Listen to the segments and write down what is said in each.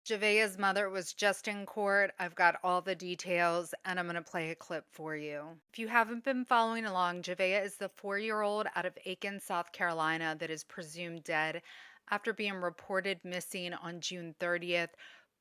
Javeayah's mother was just in court. I've got all the details and I'm going to play a clip for you. If you haven't been following along, Javeayah is the 4-year-old out of Aiken, South Carolina that is presumed dead after being reported missing on June 30th.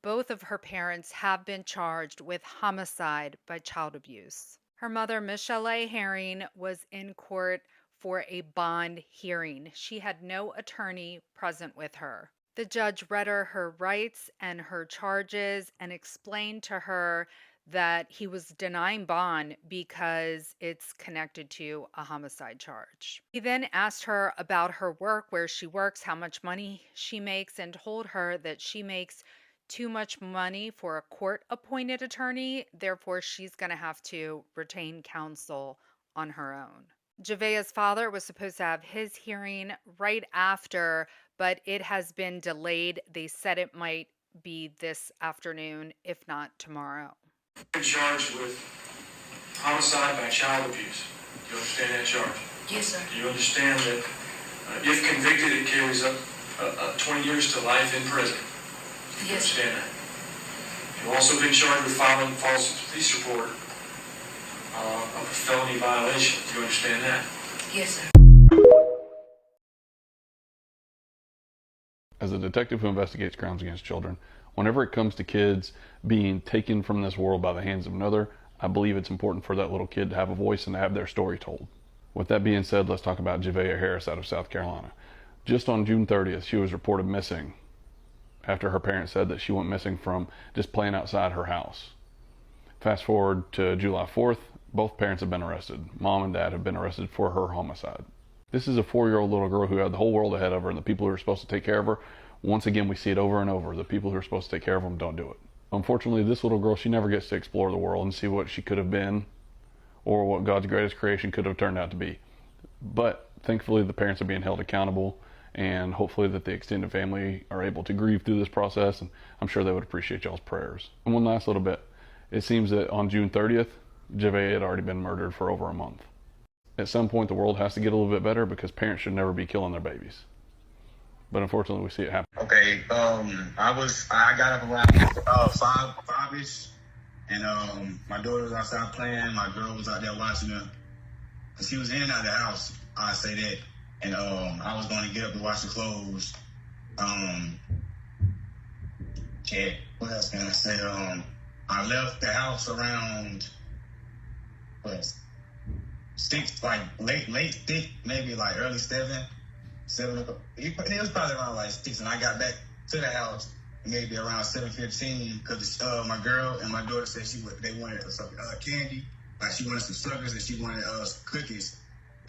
Both of her parents have been charged with homicide by child abuse. Her mother, Michelle Herring, was in court for a bond hearing. She had no attorney present with her. The judge read her rights and her charges and explained to her that he was denying bond because it's connected to a homicide charge. He then asked her about her work, where she works, how much money she makes, and told her that she makes too much money for a court appointed attorney. Therefore, she's going to have to retain counsel on her own. Javeayah's father was supposed to have his hearing right after, but it has been delayed. They said it might be this afternoon, if not tomorrow. You're charged with homicide by child abuse. Do you understand that charge? Yes, sir. Do you understand that if convicted, it carries up 20 years to life in prison? Do you Yes, understand that? You've also been charged with filing false police report of a felony violation. Do you understand that? yes, sir. As a detective who investigates crimes against children, whenever it comes to kids being taken from this world by the hands of another, I believe it's important for that little kid to have a voice and to have their story told. With that being said, let's talk about Javeayah Harris out of South Carolina. Just on June 30th, she was reported missing after her parents said that she went missing from just playing outside her house. Fast forward to July 4th, both parents have been arrested. Mom and dad have been arrested for her homicide. This is a 4-year-old little girl who had the whole world ahead of her, and the people who are supposed to take care of her, once again, we see it over and over. The people who are supposed to take care of them don't do it. Unfortunately, this little girl, she never gets to explore the world and see what she could have been or what God's greatest creation could have turned out to be. But thankfully, the parents are being held accountable, and hopefully that the extended family are able to grieve through this process, and I'm sure they would appreciate y'all's prayers. And one last little bit. It seems that on June 30th, Javeayah had already been murdered for over a month. At some point, the world has to get a little bit better because parents should never be killing their babies. But unfortunately, we see it happen. Okay, I got up around five-ish, and my daughter was outside playing. My girl was out there watching her. She was in and out of the house, I say that. And I was going to get up and wash the clothes. What else can I say? I left the house around, 6, like late 6, maybe like early 7 o'clock. It was probably around like 6, and I got back to the house maybe around 7:15 because my girl and my daughter said they wanted some candy, like she wanted some suckers and she wanted cookies,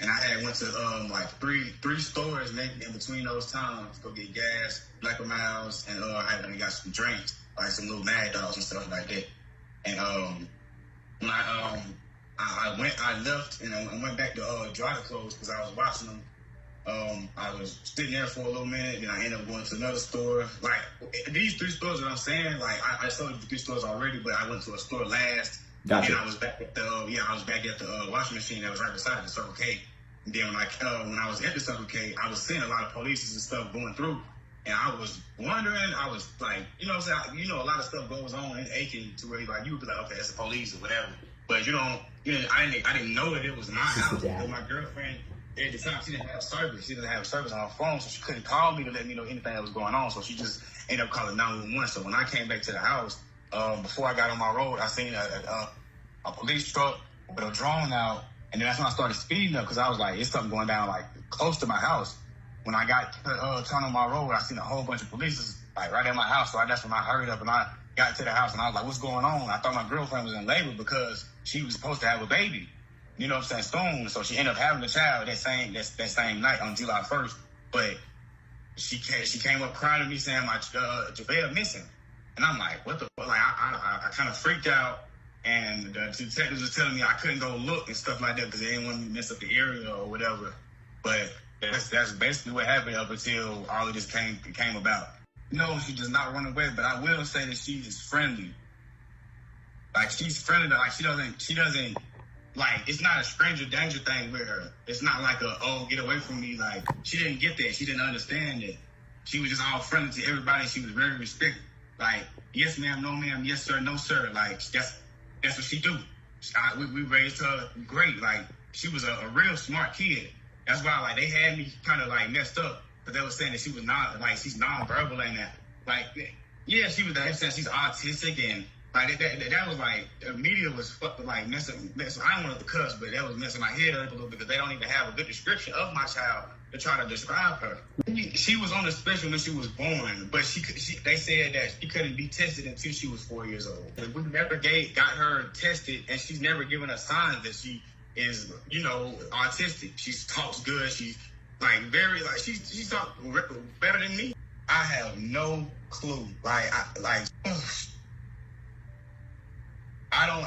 and I had went to like three stores maybe in between those times to go get gas, Black & Miles, and I got some drinks like some little Mad Dogs and stuff like that, and when I left and I went back to dry the clothes because I was washing them. I was sitting there for a little minute, then I ended up going to another store. Like these 3 stores that I'm saying, like I sold the 3 stores already, but I went to a store last. Gotcha. And I was back at the washing machine that was right beside the Circle K. And then when I was at the Circle K, I was seeing a lot of police and stuff going through, and I was wondering. I was like, you know what I'm saying? You know, a lot of stuff goes on in Aiken to where like you would be like, okay, that's the police or whatever. But I didn't know that it was my house. But my girlfriend. At the time, she didn't have service. She didn't have service on her phone, so she couldn't call me to let me know anything that was going on. So she just ended up calling 911. So when I came back to the house, before I got on my road, I seen a police truck with a drone out, and then that's when I started speeding up because I was like, it's something going down like close to my house. When I got turned on my road, I seen a whole bunch of police like right at my house. So that's when I hurried up and I got to the house, and I was like, what's going on? I thought my girlfriend was in labor because she was supposed to have a baby. You know what I'm saying, soon. So she ended up having a child that same night on July 1st. But she came up crying to me saying my Javeayah missing. And I'm like, what the fuck? Like I kind of freaked out, and the detectives was telling me I couldn't go look and stuff like that because they didn't want me to mess up the area or whatever. But that's basically what happened up until all of this came about. No, she does not run away, but I will say that she is friendly. Like she's friendly, like she doesn't. Like, it's not a stranger danger thing where it's not like get away from me. Like, she didn't get that. She didn't understand that. She was just all friendly to everybody. She was very respectful. Like, yes, ma'am, no, ma'am, yes, sir, no, sir. Like, that's what she do. We raised her great. Like, she was a real smart kid. That's why, like, they had me kind of, like, messed up. But they were saying that she was not, like, she's non-verbal and that. Like, yeah, she was, saying she's autistic and, like, that was, like, the media was, like, messing. I don't want to cuss, but that was messing my head up a little bit because they don't even have a good description of my child to try to describe her. She was on the special when she was born, but they said that she couldn't be tested until she was 4 years old. We never got her tested, and she's never given us signs that she is, autistic. She talks good. She's like very like she talks better than me. I have no clue. I don't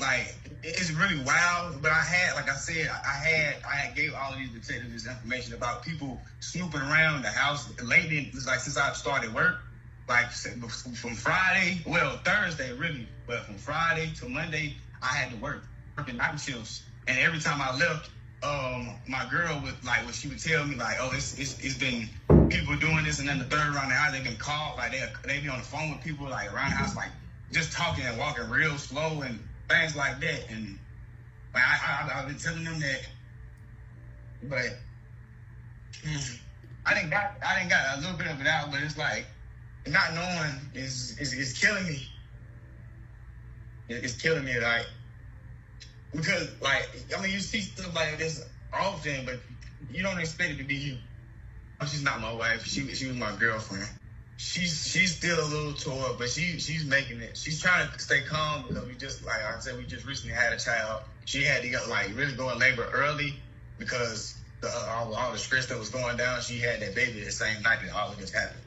like. It's really wild, but I had gave all of these detectives this information about people snooping around the house lately. It's like since I started work, like from Friday, well Thursday really, but from Friday to Monday, I had to working night shifts, and every time I left, my girl would like when she would tell me like, oh, it's been people doing this, and then the third around the house they've been called, like they be on the phone with people like around the house, like just talking and walking real slow and things like that. And like, I've been telling them that, but I didn't got a little bit of it out, but it's like not knowing is killing me. It's killing me, like, because like I mean you see stuff like this often, but you don't expect it to be you. She's not my wife. She was my girlfriend. She's still a little tore up, but she's making it. She's trying to stay calm because we just, like I said, we just recently had a child. She had to really go in labor early because all the stress that was going down. She had that baby the same night that all of this happened.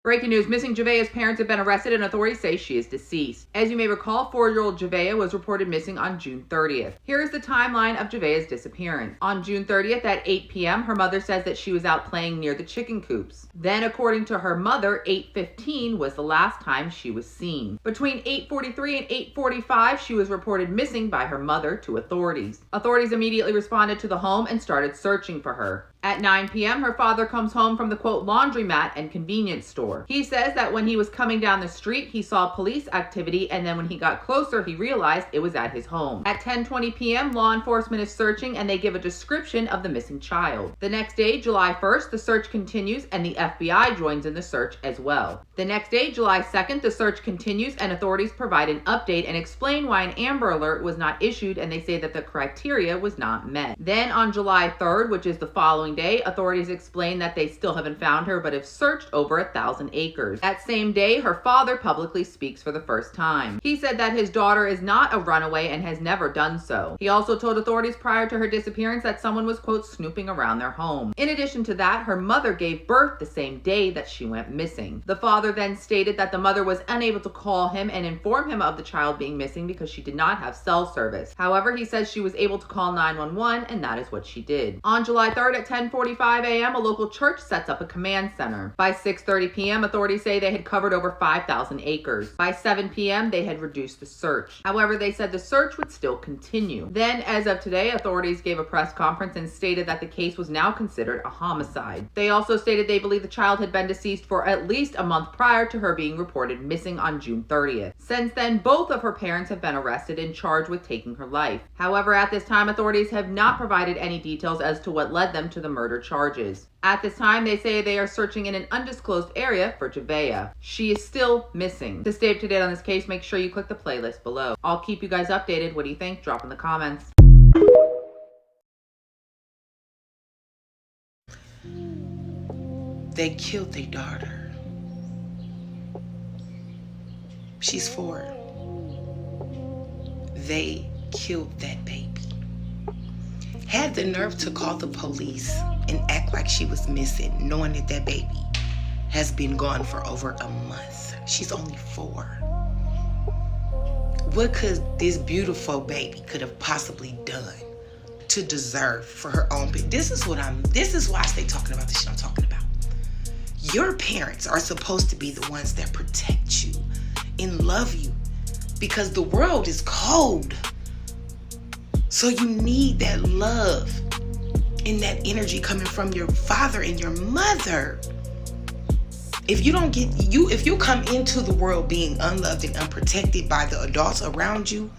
Breaking news, missing Javeayah's parents have been arrested and authorities say she is deceased. As you may recall, 4-year-old Javeayah was reported missing on June 30th. Here is the timeline of Javeayah's disappearance. On June 30th at 8 p.m., her mother says that she was out playing near the chicken coops. Then, according to her mother, 8:15 was the last time she was seen. Between 8:43 and 8:45, she was reported missing by her mother to authorities. Authorities immediately responded to the home and started searching for her. At 9 p.m., her father comes home from the quote laundromat and convenience store. He says that when he was coming down the street, he saw police activity, and then when he got closer, he realized it was at his home. At 10:20 p.m., law enforcement is searching and they give a description of the missing child. The next day, July 1st, the search continues and the FBI joins in the search as well. The next day, July 2nd, the search continues and authorities provide an update and explain why an Amber Alert was not issued, and they say that the criteria was not met. Then on July 3rd, which is the following day, authorities explain that they still haven't found her but have searched over 1,000 acres. That same day, her father publicly speaks for the first time. He said that his daughter is not a runaway and has never done so. He also told authorities prior to her disappearance that someone was, quote, snooping around their home. In addition to that, her mother gave birth the same day that she went missing. The father then stated that the mother was unable to call him and inform him of the child being missing because she did not have cell service. However, he says she was able to call 911, and that is what she did. On July 3rd at 10:45 a.m., a local church sets up a command center. By 6:30 p.m., authorities say they had covered over 5,000 acres. By 7 p.m., they had reduced the search. However, they said the search would still continue. Then, as of today, authorities gave a press conference and stated that the case was now considered a homicide. They also stated they believe the child had been deceased for at least a month prior to her being reported missing on June 30th. Since then, both of her parents have been arrested and charged with taking her life. However, at this time, authorities have not provided any details as to what led them to the murder charges. At this time, they say they are searching in an undisclosed area for Javeayah. She is still missing. To stay up to date on this case, make sure you click the playlist below. I'll keep you guys updated. What do you think? Drop in the comments. They killed their daughter. She's 4. They killed that baby. Had the nerve to call the police and act like she was missing, knowing that that baby has been gone for over a month. She's only 4. What could this beautiful baby could have possibly done to deserve for her own baby? This is why I stay talking about the shit I'm talking about. Your parents are supposed to be the ones that protect you and love you because the world is cold. So you need that love. and that energy coming from your father and your mother. If you don't if you come into the world being unloved and unprotected by the adults around you,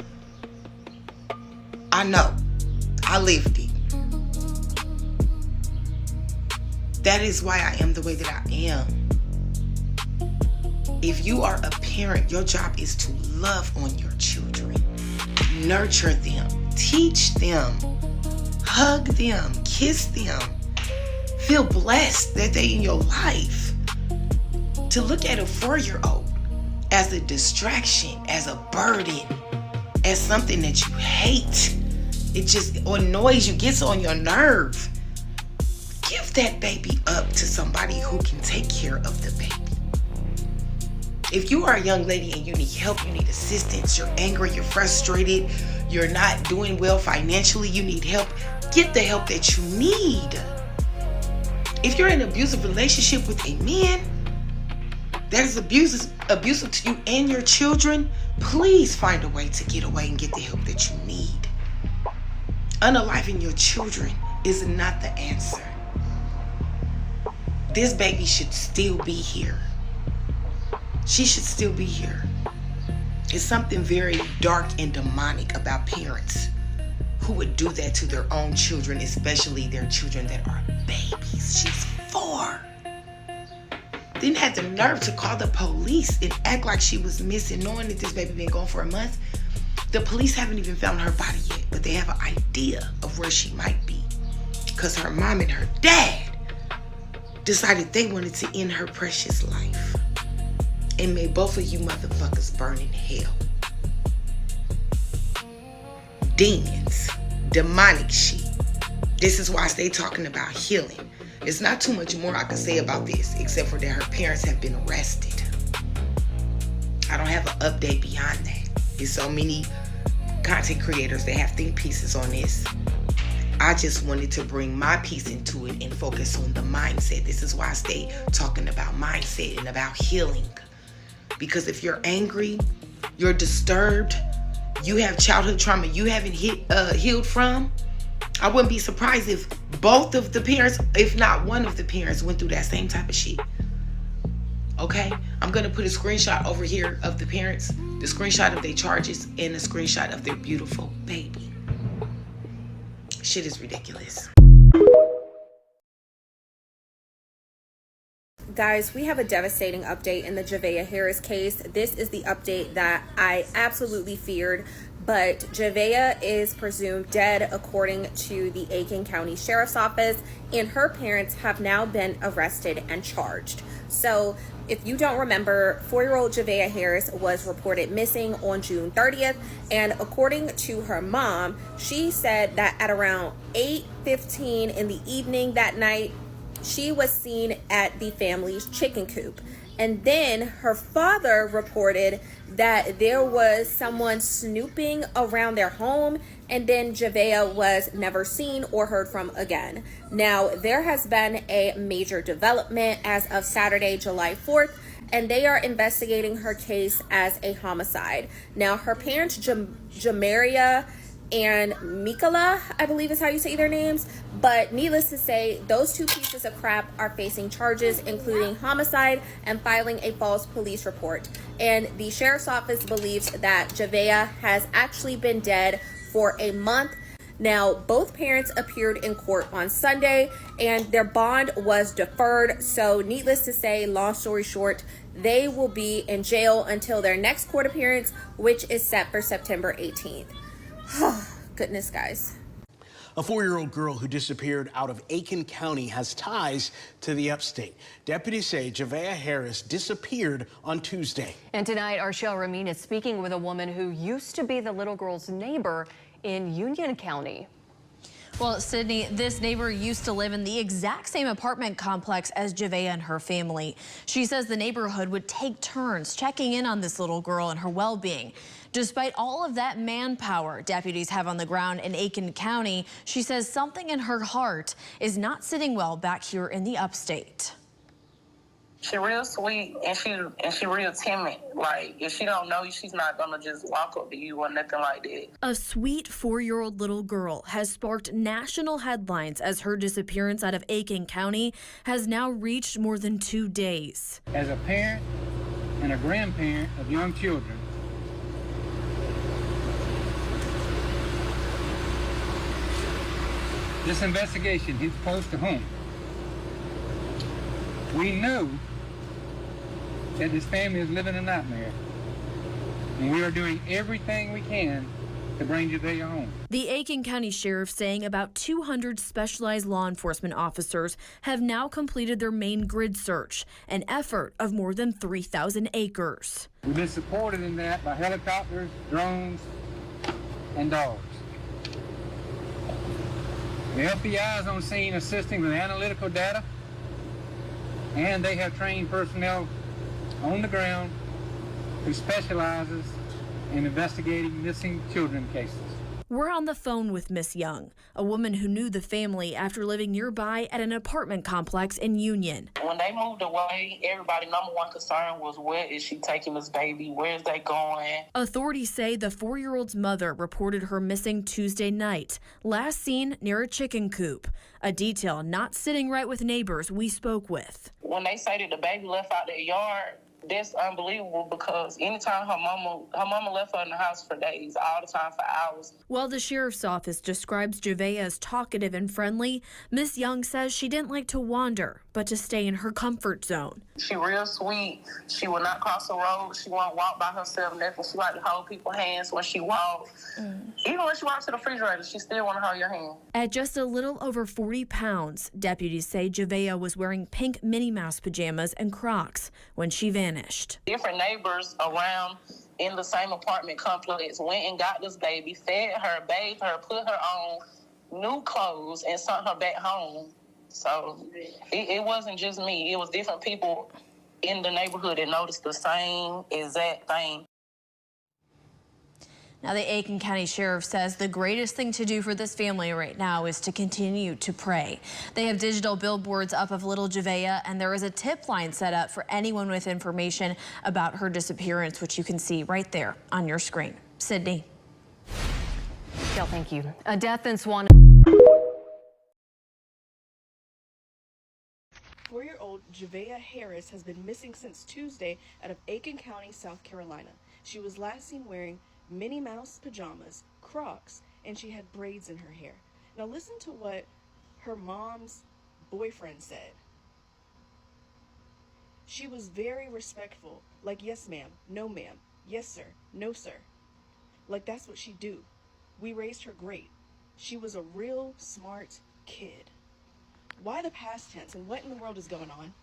I know, I lived it. That is why I am the way that I am. If you are a parent, your job is to love on your children, nurture them, teach them, hug them, kiss them, feel blessed that they're in your life. To look at a 4-year-old as a distraction, as a burden, as something that you hate, it just annoys you, gets on your nerve. Give that baby up to somebody who can take care of the baby. If you are a young lady and you need help, you need assistance, you're angry, you're frustrated, you're not doing well financially, you need help, get the help that you need. If you're in an abusive relationship with a man that is abusive to you and your children, please find a way to get away and get the help that you need. Unaliving your children is not the answer. This baby should still be here. She should still be here. It's something very dark and demonic about parents who would do that to their own children, especially their children that are babies. She's 4. Didn't have the nerve to call the police and act like she was missing, knowing that this baby been gone for a month. The police haven't even found her body yet, but they have an idea of where she might be, because her mom and her dad decided they wanted to end her precious life. And may both of you motherfuckers burn in hell. Demons, demonic shit. This is why I stay talking about healing. There's not too much more I can say about this, except for that her parents have been arrested. I don't have an update beyond that. There's so many content creators that have think pieces on this. I just wanted to bring my piece into it and focus on the mindset. This is why I stay talking about mindset and about healing. Because if you're angry, you're disturbed, you have childhood trauma you haven't healed from, I wouldn't be surprised if both of the parents, if not one of the parents, went through that same type of shit. Okay? I'm going to put a screenshot over here of the parents, the screenshot of their charges, and a screenshot of their beautiful baby. Shit is ridiculous. Guys, we have a devastating update in the Javeayah Harris case. This is the update that I absolutely feared, but Javeayah is presumed dead according to the Aiken County Sheriff's Office, and her parents have now been arrested and charged. So if you don't remember, 4-year-old Javeayah Harris was reported missing on June 30th, and according to her mom, she said that at around 8:15 in the evening that night, she was seen at the family's chicken coop. And then her father reported that there was someone snooping around their home, and then Javeayah was never seen or heard from again. Now, there has been a major development as of Saturday, July 4th, and they are investigating her case as a homicide. Now, her parents, Javeayah and Mikala, I believe is how you say their names, but needless to say, those two pieces of crap are facing charges, including homicide and filing a false police report. And the sheriff's office believes that Javeayah has actually been dead for a month. Now, both parents appeared in court on Sunday, and their bond was deferred. So needless to say, long story short, they will be in jail until their next court appearance, which is set for September 18th. Goodness, guys. A 4-year-old girl who disappeared out of Aiken County has ties to the upstate. Deputies say Javeayah Harris disappeared on Tuesday. And tonight, Arshel Ramin is speaking with a woman who used to be the little girl's neighbor in Union County. Well, Sydney, this neighbor used to live in the exact same apartment complex as Javeayah and her family. She says the neighborhood would take turns checking in on this little girl and her well-being. Despite all of that manpower deputies have on the ground in Aiken County, she says something in her heart is not sitting well back here in the upstate. She real sweet and she real timid. Like, if she don't know you, she's not gonna just walk up to you or nothing like that. A sweet 4-year-old little girl has sparked national headlines as her disappearance out of Aiken County has now reached more than 2 days. As a parent and a grandparent of young children, this investigation hits close to home. We know that this family is living a nightmare, and we are doing everything we can to bring Javeayah home. The Aiken County Sheriff saying about 200 specialized law enforcement officers have now completed their main grid search, an effort of more than 3,000 acres. We've been supported in that by helicopters, drones, and dogs. The FBI is on scene assisting with analytical data, and they have trained personnel on the ground who specializes in investigating missing children cases. We're on the phone with Miss Young, a woman who knew the family after living nearby at an apartment complex in Union. When they moved away, everybody's number one concern was, where is she taking this baby? Where is they going? Authorities say the 4-year-old's mother reported her missing Tuesday night, last seen near a chicken coop, a detail not sitting right with neighbors we spoke with. When they say that the baby left out their yard, that's unbelievable, because anytime her mama left her in the house for days, all the time for hours. While the sheriff's office describes Javeayah as talkative and friendly, Miss Young says she didn't like to wander, but to stay in her comfort zone. She real sweet. She will not cross the road. She won't walk by herself, nothing. She like to hold people's hands when she walks. Even when she walks to the refrigerator, she still want to hold your hand. At just a little over 40 pounds, deputies say Javeayah was wearing pink Minnie Mouse pajamas and Crocs when she vanished. Different neighbors around in the same apartment complex went and got this baby, fed her, bathed her, put her on new clothes, and sent her back home. So it wasn't just me. It was different people in the neighborhood that noticed the same exact thing. Now, the Aiken County Sheriff says the greatest thing to do for this family right now is to continue to pray. They have digital billboards up of little Javeayah, and there is a tip line set up for anyone with information about her disappearance, which you can see right there on your screen. Sydney. Gail, thank you. A death in Swan. 4-year-old Javeayah Harris has been missing since Tuesday out of Aiken County, South Carolina. She was last seen wearing Minnie Mouse pajamas, Crocs, and she had braids in her hair. Now listen to what her mom's boyfriend said. She was very respectful, like, yes ma'am, no ma'am, yes sir, no sir. Like, that's what she do. We raised her great. She was a real smart kid. Why the past tense, and what in the world is going on?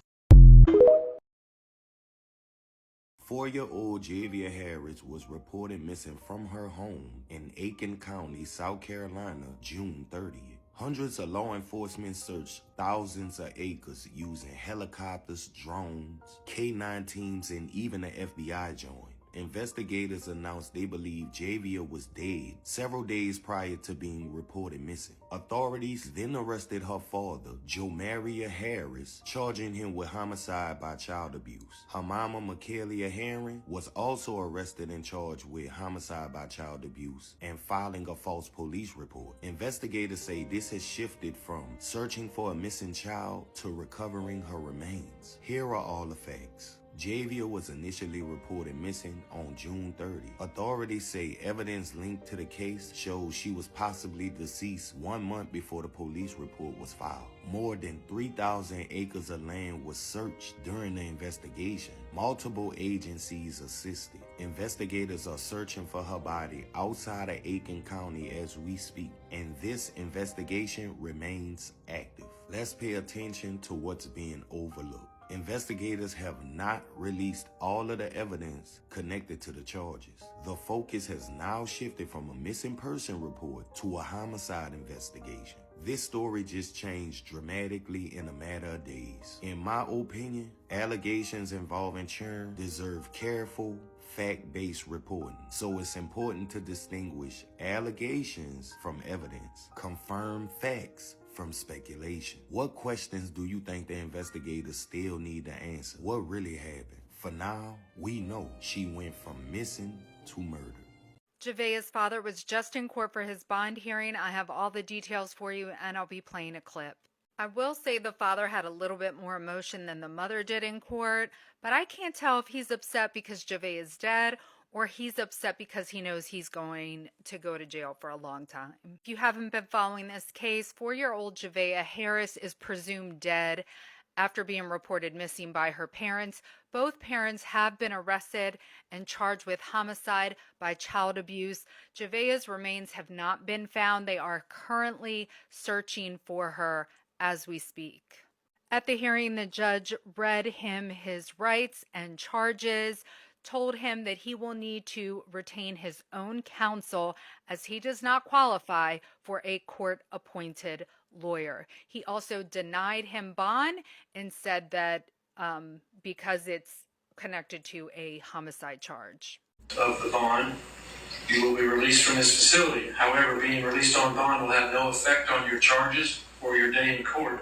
4-year-old Javeayah Harris was reported missing from her home in Aiken County, South Carolina, June 30th. Hundreds of law enforcement searched thousands of acres using helicopters, drones, K-9 teams, and even the FBI joined. Investigators announced they believe Javeayah was dead several days prior to being reported missing. Authorities then arrested her father, Javeayah Harris, charging him with homicide by child abuse. Her mama, Javeayah Harris, was also arrested and charged with homicide by child abuse and filing a false police report. Investigators say this has shifted from searching for a missing child to recovering her remains. Here are all the facts. Javeayah was initially reported missing on June 30. Authorities say evidence linked to the case shows she was possibly deceased 1 month before the police report was filed. More than 3,000 acres of land was searched during the investigation. Multiple agencies assisted. Investigators are searching for her body outside of Aiken County as we speak, and this investigation remains active. Let's pay attention to what's being overlooked. Investigators have not released all of the evidence connected to the charges. The focus has now shifted from a missing person report to a homicide investigation. This story just changed dramatically in a matter of days. In my opinion, allegations involving children deserve careful, fact-based reporting. So it's important to distinguish allegations from evidence, confirm facts from speculation. What questions do you think the investigators still need to answer? What really happened? For now, we know she went from missing to murder. Javeayah's father was just in court for his bond hearing. I have all the details for you, and I'll be playing a clip. I will say the father had a little bit more emotion than the mother did in court, but I can't tell if he's upset because Javeayah is dead or he's upset because he knows he's going to go to jail for a long time. If you haven't been following this case, 4-year-old Javeayah Harris is presumed dead after being reported missing by her parents. Both parents have been arrested and charged with homicide by child abuse. Javeayah's remains have not been found. They are currently searching for her as we speak. At the hearing, the judge read him his rights and charges, told him that he will need to retain his own counsel as he does not qualify for a court-appointed lawyer. He also denied him bond and said that because it's connected to a homicide charge. Of the bond, you will be released from this facility. However, being released on bond will have no effect on your charges or your day in court.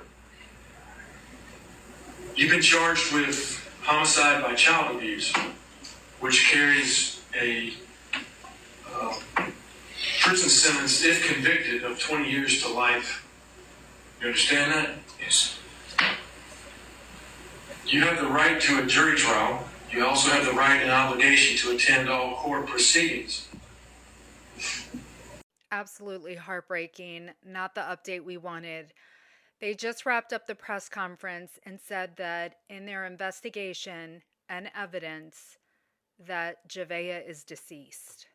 You've been charged with homicide by child abuse, which carries a prison sentence, if convicted, of 20 years to life. You understand that? Yes. You have the right to a jury trial. You also have the right and obligation to attend all court proceedings. Absolutely heartbreaking. Not the update we wanted. They just wrapped up the press conference and said that in their investigation and evidence that Javeayah is deceased.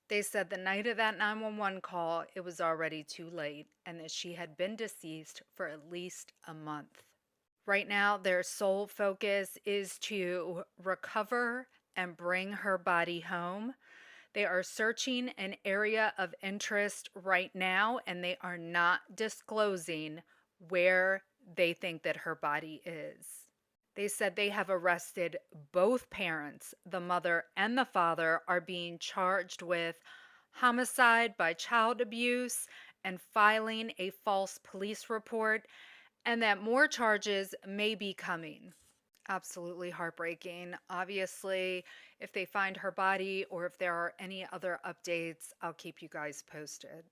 They said the night of that 911 call, it was already too late and that she had been deceased for at least a month. Right now, their sole focus is to recover and bring her body home. They are searching an area of interest right now, and they are not disclosing where they think that her body is. They said they have arrested both parents. The mother and the father are being charged with homicide by child abuse and filing a false police report, and that more charges may be coming. Absolutely heartbreaking. Obviously, if they find her body or if there are any other updates, I'll keep you guys posted.